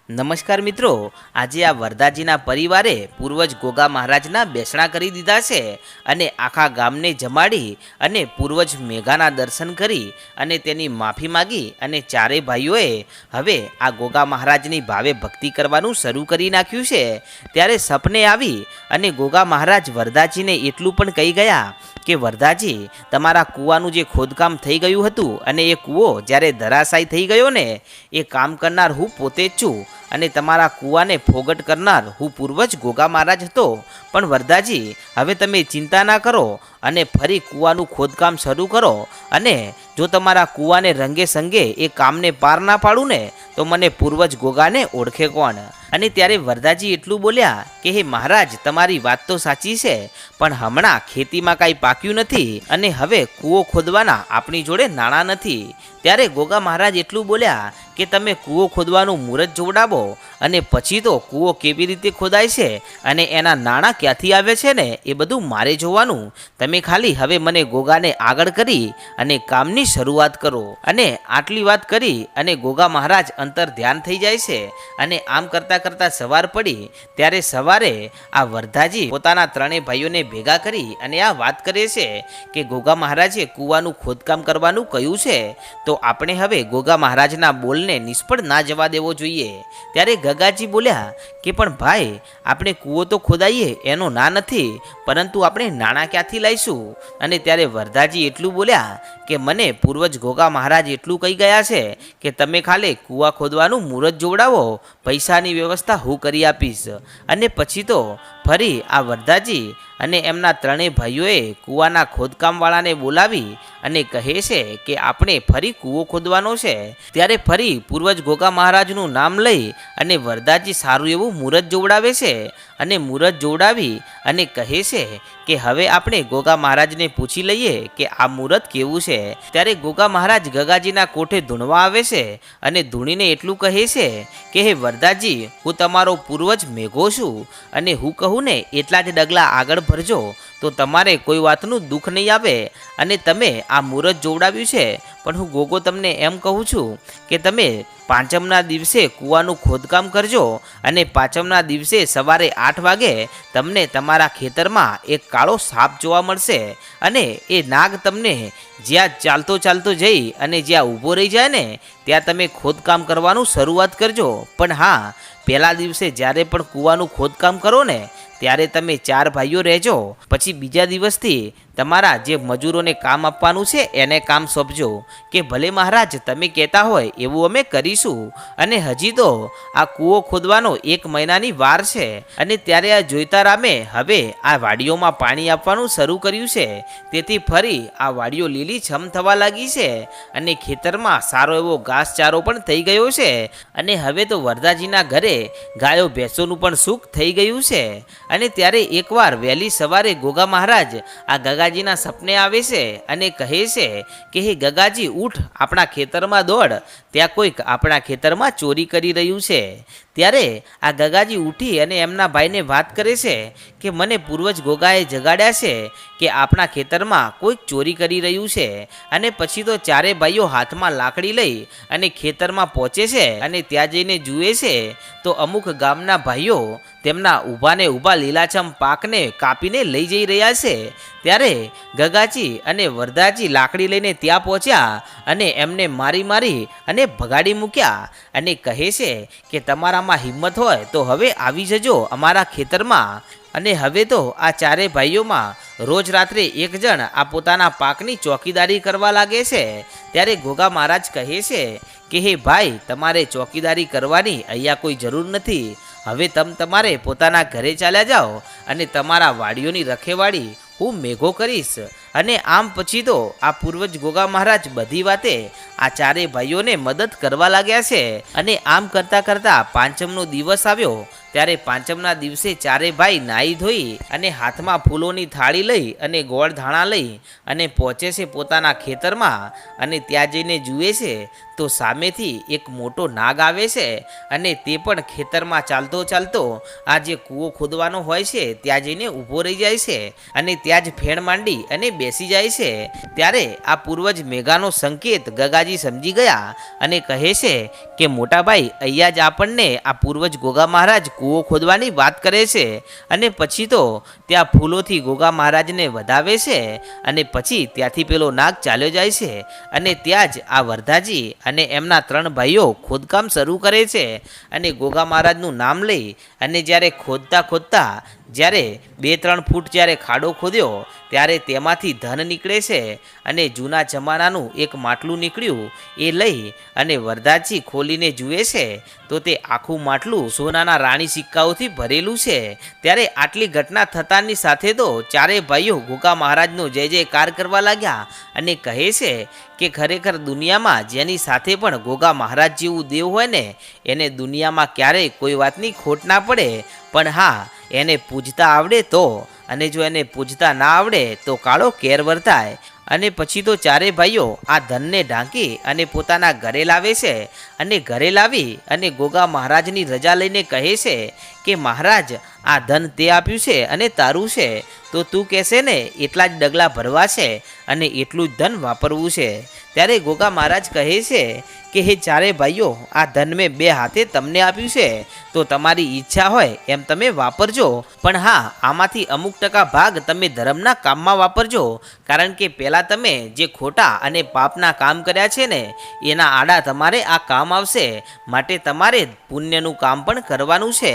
નમસ્કાર મિત્રો, આજે આ વરદાજીના પરિવારે પૂર્વજ ગોગા મહારાજના બેસણા કરી દીધા છે અને આખા ગામને જમાડી અને પૂર્વજ મેઘાના દર્શન કરી અને તેની માફી માગી અને ચારેય ભાઈઓએ હવે આ ગોગા મહારાજની ભાવે ભક્તિ કરવાનું શરૂ કરી નાખ્યું છે। ત્યારે સપને આવી અને ગોગા મહારાજ વરદાજીને એટલું પણ કહી ગયા કે વરદાજી, તમારા કૂવાનું જે ખોદકામ થઈ ગયું હતું અને એ કૂવો જ્યારે ધરાશાયી થઈ ગયો ને, એ કામ કરનાર હું પોતે જ છું અને તમારા કૂવાને ફોગટ કરનાર હું પૂર્વજ ગોગા મહારાજ હતો। પણ વરદાજી, હવે તમે ચિંતા ના કરો અને ફરી કૂવાનું ખોદકામ શરૂ કરો અને જો તમારા કૂવાને રંગે સંગે એ કામને પાર ના પાડું ને તો મને પૂર્વજ ગોગાને ઓળખે કોણ। અને ત્યારે વરદાજી એટલું બોલ્યા કે હે મહારાજ, તમારી વાત તો સાચી છે, પણ હમણાં ખેતીમાં કાંઈ પાક્યું નથી અને હવે કૂવો ખોદવાના આપણી જોડે નાણાં નથી। ત્યારે ગોગા મહારાજ એટલું બોલ્યા કે તમે કૂવો ખોદવાનું મુહૂર્ત જોડાવો અને પછી તો કૂવો કેવી રીતે ખોદાય છે અને એના નાણાં ક્યાંથી આવે છે ને એ બધું મારે જોવાનું। તમે ખાલી હવે મને ગોગાને આગળ કરી અને કામની શરૂઆત કરો। અને આટલી વાત કરી અને ગોગા મહારાજ અંતર ધ્યાન થઈ જાય છે અને આમ કરતાં કરતાં સવાર પડી। ત્યારે સવારે આ વરદાજી પોતાના ત્રણેય ભાઈઓને ભેગા કરી અને આ વાત કરે છે કે ગોગા મહારાજે કૂવાનું ખોદકામ કરવાનું કહ્યું છે, તો આપણે હવે ગોગા મહારાજના બોલને નિષ્ફળ ના જવા દેવો જોઈએ। ત્યારે ગગાજી બોલ્યા કે પણ ભાઈ, આપણે કૂવો તો ખોદાઈએ એનો ના નથી, પરંતુ આપણે નાણાં ક્યાંથી લાવીશું? અને ત્યારે વરદાજી એટલું બોલ્યા કે મને પૂર્વજ ગોગા મહારાજ એટલું કહી ગયા છે કે તમે ખાલી કૂવા ખોદવાનું મુહૂર્ત જોવડાવો, પૈસાની વ્યવસ્થા હું કરી આપીશ। અને પછી તો ફરી આ વરદાજી અને એમના ત્રણેય ભાઈઓએ કૂવાના ખોદકામવાળાને બોલાવી અને કહે છે કે આપણે ફરી કૂવો ખોદવાનો છે। ત્યારે ફરી પૂર્વજ ગોગા મહારાજનું નામ લઈ અને વરદાજી સારું એવું મુહૂર્ત જોવડાવે છે અને મુહૂર્ત જોવડાવી અને કહે છે કે હવે આપણે ગોગા મહારાજને પૂછી લઈએ કે આ મુહૂર્ત કેવું છે। ત્યારે ગોગા મહારાજ ગગાજીના કોઠે ધૂણવા આવે છે અને ધૂણીને એટલું કહે છે કે હે વરદાજી, હું તમારો પૂર્વજ મેઘો છું અને હું કહું ને એટલા જ ડગલા આગળ ભરજો તો તમારે કોઈ વાતનું દુઃખ નહીં આવે। અને તમે આ મુહૂર્ત જોવડાવ્યું છે, પણ હું ગોગો તમને એમ કહું છું કે તમે પાંચમના દિવસે કૂવાનું ખોદકામ કરજો અને પાંચમના દિવસે સવારે 8 વાગે તમને તમારા ખેતરમાં એક કાળો સાપ જોવા મળશે અને એ નાગ તમને જ્યાં ચાલતો ચાલતો જઈ અને જ્યાં ઊભો રહી જાય ને ત્યાં તમે ખોદકામ કરવાનું શરૂઆત કરજો। પણ હા, પહેલા દિવસે જ્યારે પણ કૂવાનું ખોદકામ કરો ને ત્યારે તમે 4 ભાઈઓ રહેજો, પછી બીજા દિવસથી તમારા જે મજૂરોને કામ આપવાનું છે એને કામ સોંપજો કે ભલે મહારાજ તમે કહેતા હોય એવું અમે કરીશું। અને હજી તો આ કૂવો ખોદવાનો 1 મહિનાની વાર છે અને ત્યારે આ જોઈતારામે હવે આ વાડીઓમાં પાણી આપવાનું શરૂ કર્યું છે, તેથી ફરી આ વાડીઓ લીલીછમ થવા લાગી છે અને ખેતરમાં સારો એવો ઘાસચારો પણ થઈ ગયો છે અને હવે તો વરદાજીના ઘરે ગાયો ભેંસોનું પણ સુખ થઈ ગયું છે। અને ત્યારે એકવાર વહેલી સવારે ગોગા મહારાજ આ ગગાજીના સપને આવે છે અને કહે છે કે હે ગગાજી, ઉઠ, આપણા ખેતરમાં દોડ, ત્યાં કોઈક આપણા ખેતરમાં ચોરી કરી રહ્યું છે। ત્યારે આ ગગાજી ઉઠી અને એમના ભાઈને વાત કરે છે કે મને પૂર્વજ ગોગાએ જગાડ્યા છે કે આપણા ખેતરમાં કોઈક ચોરી કરી રહ્યું છે। અને પછી તો ચારે ભાઈઓ હાથમાં લાકડી લઈ અને ખેતરમાં પહોંચે છે અને ત્યાં જઈને જુએ છે તો અમુક ગામના ભાઈઓ તેમના ઊભા લીલાછમ પાકને કાપીને લઈ જઈ રહ્યા છે। ત્યારે ગગાજી અને વરદાજી લાકડી લઈને ત્યાં પહોંચ્યા અને એમને મારી અને ભગાડી મૂક્યા અને કહે છે કે તમારામાં હિંમત હોય તો હવે આવી જજો અમારા ખેતરમાં। અને હવે તો આ ચારે ભાઈઓમાં રોજ રાત્રે એક જણ આ પોતાના પાકની ચોકીદારી કરવા લાગે છે। ત્યારે ગોગા મહારાજ કહે છે કે હે ભાઈ, તમારે ચોકીદારી કરવાની અહીંયા કોઈ જરૂર નથી, હવે તમારે પોતાના ઘરે ચાલ્યા જાઓ અને તમારા વાડીઓની રખેવાળી હું મેઘો કરીશ। અને આમ પછી તો આ પૂર્વજ ગોગા મહારાજ બધી વાતે આ ચારે ભાઈઓને મદદ કરવા લાગ્યા છે। અને આમ કરતાં કરતાં પાંચમનો દિવસ આવ્યો ત્યારે પાંચમના દિવસે ચારે ભાઈ નાહી ધોઈ અને હાથમાં ફૂલોની થાળી લઈ અને ગોળ ધાણા લઈ અને પહોંચે છે પોતાના ખેતરમાં અને ત્યાં જઈને જુએ છે તો સામેથી એક મોટો નાગ આવે છે અને તે પણ ખેતરમાં ચાલતો ચાલતો આ જે કૂવો ખોદવાનો હોય છે ત્યાં જઈને ઊભો રહી જાય છે અને ત્યાં જ ફેણ માંડી અને બેસી જાય છે। ત્યારે આ પૂર્વજ મેઘાનો સંકેત ગગાજી સમજી ગયા અને કહે છે કે મોટાભાઈ અહીંયા જ આપણને આ પૂર્વજ ગોગા મહારાજ કૂવો ખોદવાની વાત કરે છે અને પછી તો ત્યાં ફૂલોથી ગોગા મહારાજને વધાવે છે અને પછી ત્યાંથી પેલો નાગ ચાલ્યો જાય છે અને ત્યાં જ આ વરદાજી અને એમના ત્રણ ભાઈઓ ખોદકામ શરૂ કરે છે અને ગોગા મહારાજનું નામ લઈ અને જ્યારે ખોદતા ખોદતા જ્યારે 2-3 ફૂટ જ્યારે ખાડો ખોદ્યો ત્યારે તેમાંથી ધન નીકળે છે અને જૂના જમાનાનું એક માટલું નીકળ્યું એ લઈ અને વરદાજી ખોલીને જુએ છે તો તે આખું માટલું સોનાના રાણી સિક્કાઓથી ભરેલું છે। ત્યારે આટલી ઘટના થતાની સાથે તો ચારે ભાઈઓ ગોગા મહારાજનો જય જયકાર કરવા લાગ્યા અને કહે છે કે ખરેખર દુનિયામાં જેની સાથે પણ ગોગા મહારાજ જેવું દેવ હોય ને એને દુનિયામાં ક્યારેય કોઈ વાતની ખોટ ના પડે, પણ હા એને પૂજતા આવડે તો, અને જો એને પૂજતા ના આવડે તો કાળો કેર વર્તાય। અને પછી તો ચારે ભાઈઓ આ ધનને ઢાંકી અને પોતાના ઘરે લાવે છે અને ઘરે લાવી અને ગોગા મહારાજની રજા લઈને કહે છે કે મહારાજ આ ધન તે આપ્યું છે અને તારું છે તો તું કહેશે ને એટલા જ ડગલા ભરવા છે અને એટલું જ ધન વાપરવું છે। ત્યારે ગોગા મહારાજ કહે છે કે હે ચારે ભાઈઓ આ ધન મેં 2 હાથે તમને આપ્યું છે તો તમારી ઈચ્છા હોય એમ તમે વાપરજો, પણ હા આમાંથી અમુક ટકા ભાગ તમે ધર્મના કામમાં વાપરજો, કારણ કે પહેલાં તમે જે ખોટા અને પાપના કામ કર્યા છે ને એના આડા તમારે આ કામ આવશે, માટે તમારે પુણ્યનું કામ પણ કરવાનું છે।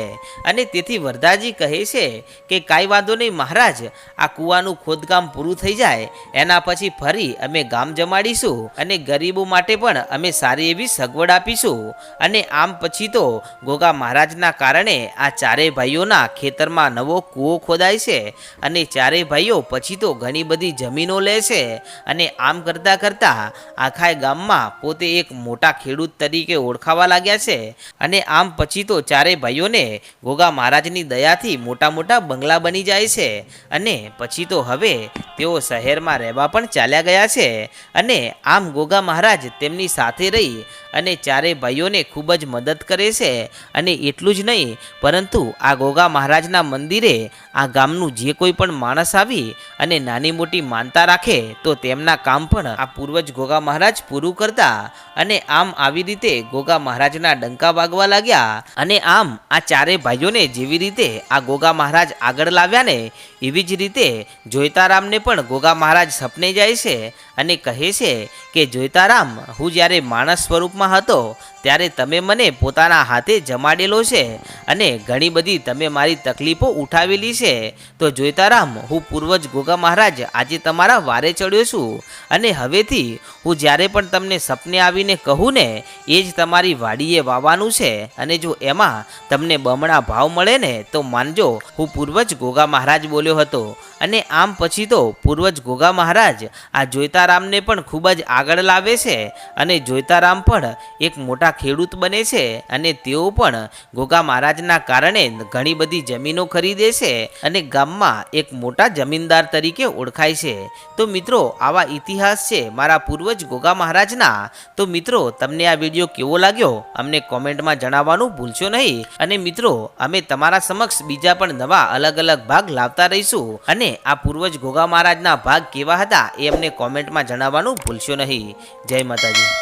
અને તેથી વરદાજી કહે છે કે કાંઈ વાંધો નહીં મહારાજ, આ કૂવાનું ખોદકામ પૂરું થઈ જાય એના પછી ફરી અમે ગામ જમાડીશું અને ગરીબો માટે પણ અમે સારી એવી સગવડ આપીશું। અને આમ પછી તો ગોગા મહારાજના કારણે આ ચારેય ભાઈઓના ખેતરમાં નવો કૂવો ખોદાય છે અને ચારેય ભાઈઓ પછી તો ઘણી બધી જમીનો લે છે અને આમ કરતાં કરતાં આખા ગામમાં પોતે એક મોટા ખેડૂત તરીકે ઓળખાવા લાગ્યા છે। અને આમ પછી તો ચારેય ભાઈઓને ગોગા મહારાજની દયાથી મોટા મોટા બંગલા બની જાય છે અને પછી તો હવે તેઓ શહેરમાં રહેવા પણ ચાલ્યા ગયા છે। અને આમ ગોગા મહારાજ તેમની સાથે રહી અને ચારે ભાઈઓને ખૂબ જ મદદ કરે છે। અને એટલું જ નહીં પરંતુ આ ગોગા મહારાજના મંદિરે આ ગામનું જે કોઈ પણ માણસ આવી અને નાની મોટી માનતા રાખે તો તેમના કામ પણ આ પૂર્વજ ગોગા મહારાજ પૂરું કરતા। અને આમ આવી રીતે ગોગા મહારાજના ડંકા વાગવા લાગ્યા અને આમ આ ચારે ભાઈઓને જેવી રીતે આ ગોગા મહારાજ આગળ લાવ્યા ને એવી જ રીતે જોઈતારામને પણ ગોગા મહારાજ સપને જાય છે અને કહે છે કે જોઈતારામ, હું જ્યારે માણસ સ્વરૂપમાં હતો ત્યારે તમે મને પોતાના હાથે જમાડેલો છે અને ઘણી બધી તમે મારી તકલીફો ઉઠાવેલી છે, તો જોઈતારામ હું પૂર્વજ ગોગા મહારાજ આજે તમારા વારે ચડ્યો છું અને હવેથી હું જ્યારે પણ તમને સપને આવીને કહું ને એ જ તમારી વાડીએ વાવવાનું છે અને જો એમાં તમને બમણા ભાવ મળે ને તો માનજો હું પૂર્વજ ગોગા મહારાજ બોલ્યો હતો। અને આમ પછી તો પૂર્વજ ગોગા મહારાજ આ જોઈતારામને પણ ખૂબ જ આગળ લાવે છે અને જોઈતારામ પણ એક મોટા ખેડૂત બને છે અને તેઓ પણ ગોગા મહારાજના કારણે ઘણી બધી જમીનો ખરીદે છે અને ગામમાં એક મોટા જમીનદાર તરીકે ઓળખાય છે। તો મિત્રો આવા ઇતિહાસ છે મારા પૂર્વજ ગોગા મહારાજના। તો મિત્રો તમને આ વિડીયો કેવો લાગ્યો અમને કોમેન્ટમાં જણાવવાનું ભૂલશો નહીં અને મિત્રો અમે તમારા સમક્ષ બીજા પણ નવા અલગ અલગ ભાગ લાવતા રહીશું અને આ પૂર્વજ ગોગા મહારાજના ભાગ કેવા હતા એ અમને કોમેન્ટમાં જણાવવાનું ભૂલશો નહીં। જય માતાજી।